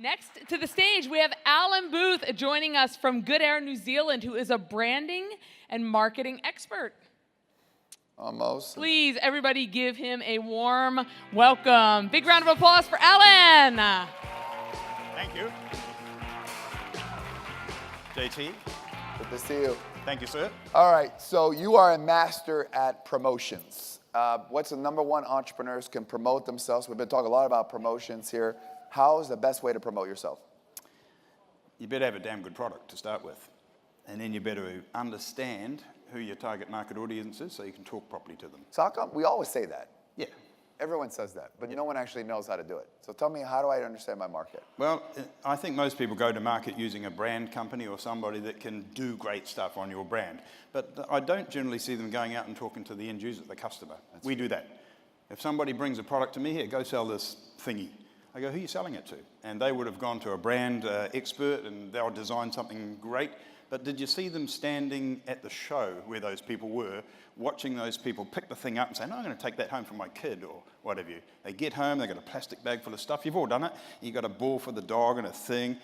Next to the stage, we have Alan Booth joining us from Good Air, New Zealand, who is a branding and marketing expert. Almost. Please, everybody give him a warm welcome. Big round of applause for Alan. Thank you. JT. Good to see you. Thank you, sir. All right, so you are a master at promotions. What's the number one entrepreneurs can promote themselves? We've been talking a lot about promotions here. How is the best way to promote yourself? You better have a damn good product to start with. And then you better understand who your target market audience is so you can talk properly to them. So how come we always say that? Yeah. Everyone says that, but no one actually knows how to do it. So tell me, how do I understand my market? Well, I think most people go to market using a brand company or somebody that can do great stuff on your brand. But I don't generally see them going out and talking to the end user, the customer. We do that. If somebody brings a product to me, here, go sell this thingy. I go, who are you selling it to? And they would have gone to a brand expert and they'll design something great. But did you see them standing at the show where those people were, watching those people pick the thing up and say, no, I'm going to take that home for my kid or whatever. They get home, they've got a plastic bag full of stuff. You've all done it. You've got a ball for the dog and a thing.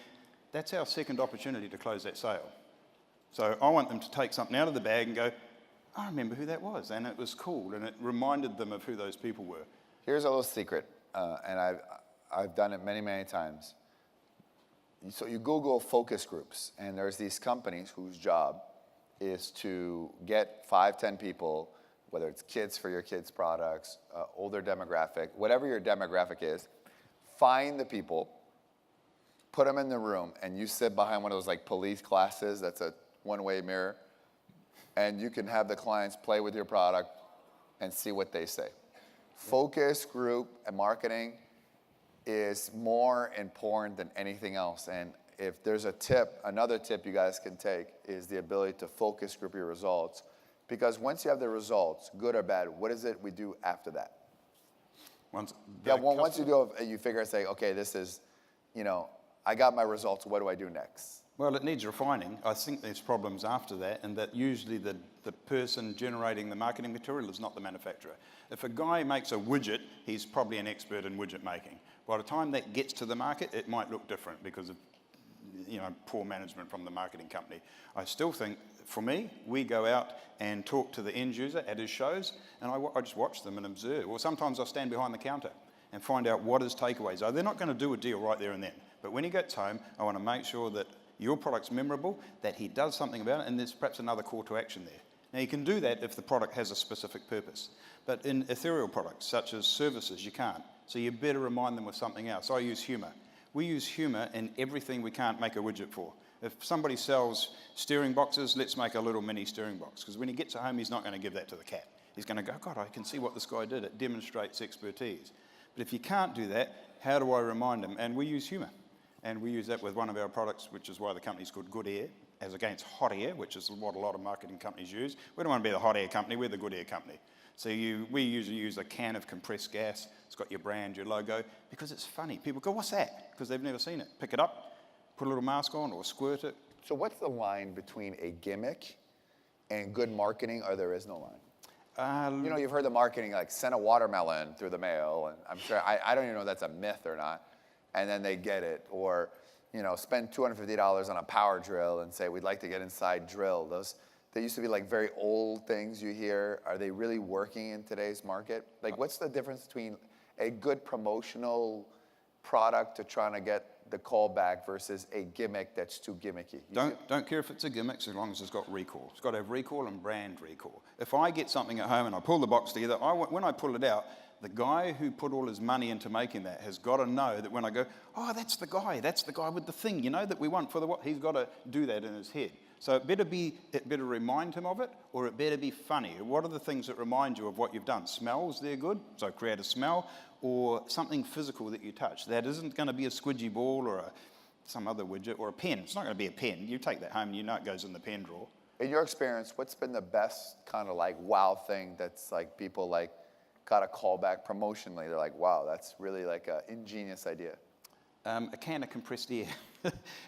That's our second opportunity to close that sale. So I want them to take something out of the bag and go, I remember who that was, and it was cool, and it reminded them of who those people were. Here's a little secret, and I've done it many, many times. So you Google focus groups, and there's these companies whose job is to get 5, 10 people, whether it's kids for your kids' products, older demographic, whatever your demographic is, find the people, put them in the room, and you sit behind one of those like police glasses that's a one-way mirror, and you can have the clients play with your product and see what they say. Focus group and marketing is more important than anything else. And if there's a tip, another tip you guys can take is the ability to focus group your results. Because once you have the results, good or bad, what is it we do after that? Once you do it, you figure, say, okay, this is, I got my results, what do I do next? Well, it needs refining. I think there's problems after that, and that usually the person generating the marketing material is not the manufacturer. If a guy makes a widget, he's probably an expert in widget making. By the time that gets to the market, it might look different because of poor management from the marketing company. I still think, for me, we go out and talk to the end user at his shows, and I just watch them and observe. Or sometimes I stand behind the counter and find out what his takeaways are. They're not going to do a deal right there and then. But when he gets home, I want to make sure that your product's memorable, that he does something about it, and there's perhaps another call to action there. Now, you can do that if the product has a specific purpose. But in ethereal products, such as services, you can't. So you better remind them with something else. I use humor. We use humor in everything we can't make a widget for. If somebody sells steering boxes, let's make a little mini steering box. Because when he gets home, he's not going to give that to the cat. He's going to go, God, I can see what this guy did. It demonstrates expertise. But if you can't do that, how do I remind him? And we use humor. And we use that with one of our products, which is why the company's called Good Air, as against Hot Air, which is what a lot of marketing companies use. We don't want to be the Hot Air company, we're the Good Air company. So we usually use a can of compressed gas. It's got your brand, your logo, because it's funny. People go, what's that? Because they've never seen it. Pick it up, put a little mask on, or squirt it. So what's the line between a gimmick and good marketing, or there is no line? You've heard the marketing, like send a watermelon through the mail, and I'm sure, I don't even know if that's a myth or not, and then they get it. Or, spend $250 on a power drill and say, we'd like to get inside drill. They used to be like very old things you hear. Are they really working in today's market? Like, what's the difference between a good promotional product to trying to get the call back versus a gimmick that's too gimmicky? Don't care if it's a gimmick, as long as it's got recall. It's got to have recall and brand recall. If I get something at home and I pull the box together, when I pull it out, the guy who put all his money into making that has got to know that when I go, oh, that's the guy with the thing, that we want for the what? He's got to do that in his head. So it better remind him of it, or it better be funny. What are the things that remind you of what you've done? Smells, they're good, so create a smell, or something physical that you touch. That isn't going to be a squidgy ball or some other widget, or a pen. It's not going to be a pen. You take that home, it goes in the pen drawer. In your experience, what's been the best kind of like wow thing that's like people like got a call back promotionally? They're like, wow, that's really like an ingenious idea. A can of compressed air.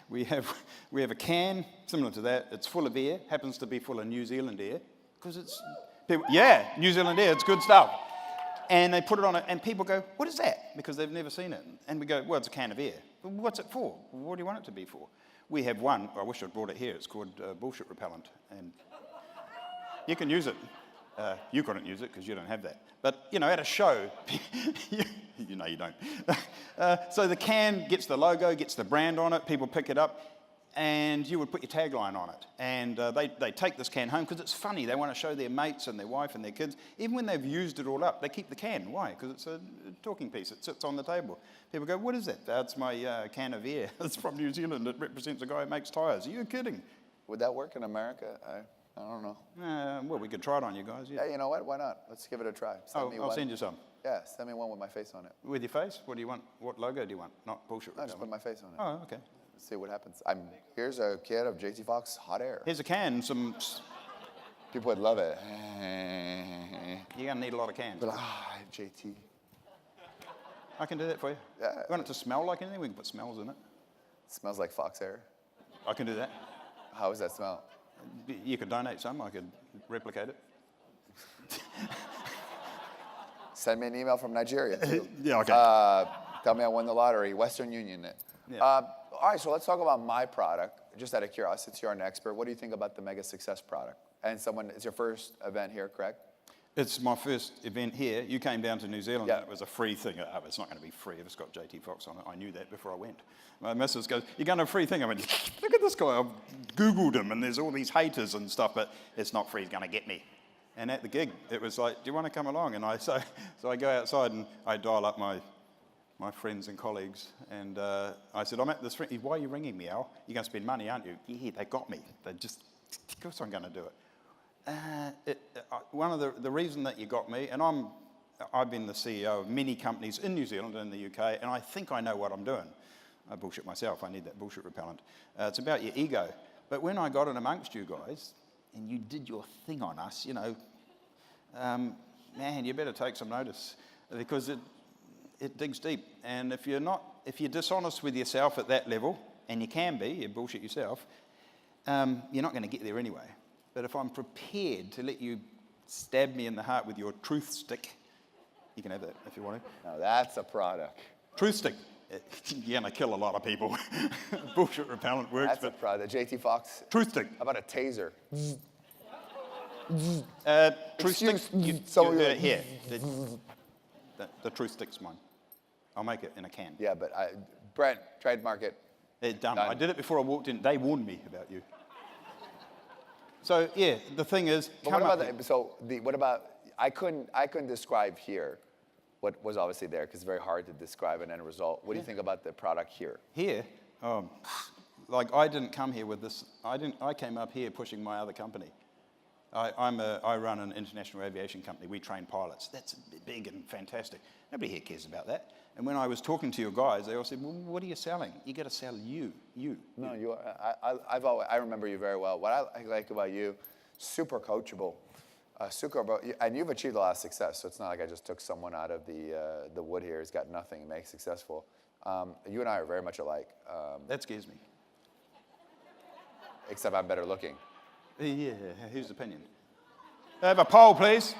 we have a can similar to that. It's full of air. Happens to be full of New Zealand air because it's New Zealand air. It's good stuff. And they put it on it, and people go, "What is that?" Because they've never seen it. And we go, "Well, it's a can of air." What's it for? What do you want it to be for? We have one, I wish I'd brought it here, it's called bullshit repellent, and you can use it. You couldn't use it because you don't have that. But, you know, at a show, you know you don't. So the can gets the logo, gets the brand on it, people pick it up, and you would put your tagline on it. And they take this can home because it's funny. They want to show their mates and their wife and their kids. Even when they've used it all up, they keep the can. Why? Because it's a talking piece. It sits on the table. People go, what is that? That's my can of air. It's from New Zealand. It represents a guy who makes tyres. Are you kidding? Would that work in America? I don't know. Well, we could try it on you guys, yeah. Yeah, you know what? Why not? Let's give it a try. I'll send you some. Yeah, send me one with my face on it. With your face? What do you want? What logo do you want? Not bullshit. No, just put my face on it. Oh, okay. Let's see what happens. Here's a can of JT Fox hot air. Here's a can, some... People would love it. You're going to need a lot of cans. But JT. I can do that for you. Yeah. You want it to smell like anything? We can put smells in it. Smells like fox air. I can do that. How does that smell? You could donate some. I could replicate it. Send me an email from Nigeria, too. Yeah, okay. Tell me I won the lottery. Western Union it. Yeah. All right, so let's talk about my product. Just out of curiosity, since you're an expert, what do you think about the Mega Success product? And it's your first event here, correct? It's my first event here. You came down to New Zealand, Yeah. and it was a free thing. Oh, it's not going to be free if it's got JT Fox on it. I knew that before I went. My missus goes, you're going to a free thing? I went, look at this guy. I've Googled him, and there's all these haters and stuff, but it's not free. He's going to get me. And at the gig, it was like, do you want to come along? And so I go outside, and I dial up my friends and colleagues, and I said, I'm at this. Why are you ringing me, Al? You're going to spend money, aren't you? Yeah, they got me. Of course I'm going to do it. One of the reason that you got me, and I've been the CEO of many companies in New Zealand and the UK, and I think I know what I'm doing. I bullshit myself. I need that bullshit repellent. It's about your ego. But when I got in amongst you guys, and you did your thing on us, you know, man, you better take some notice because it digs deep. And if you're dishonest with yourself at that level, and you can be, you bullshit yourself, you're not going to get there anyway. But if I'm prepared to let you stab me in the heart with your truth stick, you can have that if you want to. Now that's a product. Truth stick. You're going to kill a lot of people. Bullshit repellent works. That's a product. JT Fox. Truth stick. How about a taser? Truth stick. Here. The truth stick's mine. I'll make it in a can. Yeah, but Brent, trademark it. They're done. I did it before I walked in. They warned me about you. So yeah, the thing is, But what about I couldn't describe here what was obviously there because it's very hard to describe an end result. What do you think about the product here? Here, like I didn't come here with this. I came up here pushing my other company. I run an international aviation company. We train pilots. That's big and fantastic. Nobody here cares about that. And when I was talking to your guys, they all said, well, what are you selling? You got to sell you. No, you are. I remember you very well. What I like about you, super coachable, and you've achieved a lot of success. So it's not like I just took someone out of the wood here who's got nothing and makes successful. You and I are very much alike. That scares me. Except I'm better looking. Yeah, whose opinion? Have a poll, please.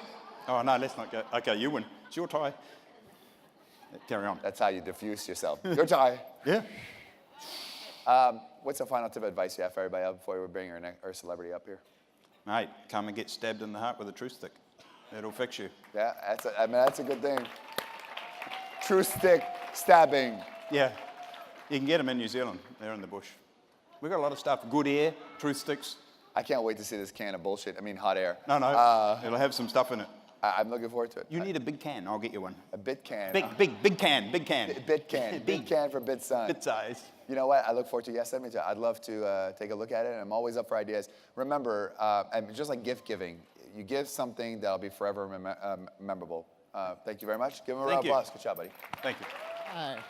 Oh, no, let's not go. Okay, you win. It's your tie. Carry on. That's how you diffuse yourself. Your tie. Yeah. What's the final tip of advice you have for everybody else before we bring our celebrity up here? Mate, come and get stabbed in the heart with a truth stick. It'll fix you. Yeah, that's a good thing. Truth stick stabbing. Yeah. You can get them in New Zealand. They're in the bush. We've got a lot of stuff. Good air, truth sticks. I can't wait to see this can of bullshit. I mean, hot air. No. It'll have some stuff in it. I'm looking forward to it. You need a big can. I'll get you one. A bit can. Big can. Bit can. Big can for bit son. Bit size. You know what? I look forward to send me to. I'd love to take a look at it, and I'm always up for ideas. Remember, and just like gift giving, you give something that'll be forever memorable. Thank you very much. Give him a round of applause. Good job, buddy. Thank you. All right.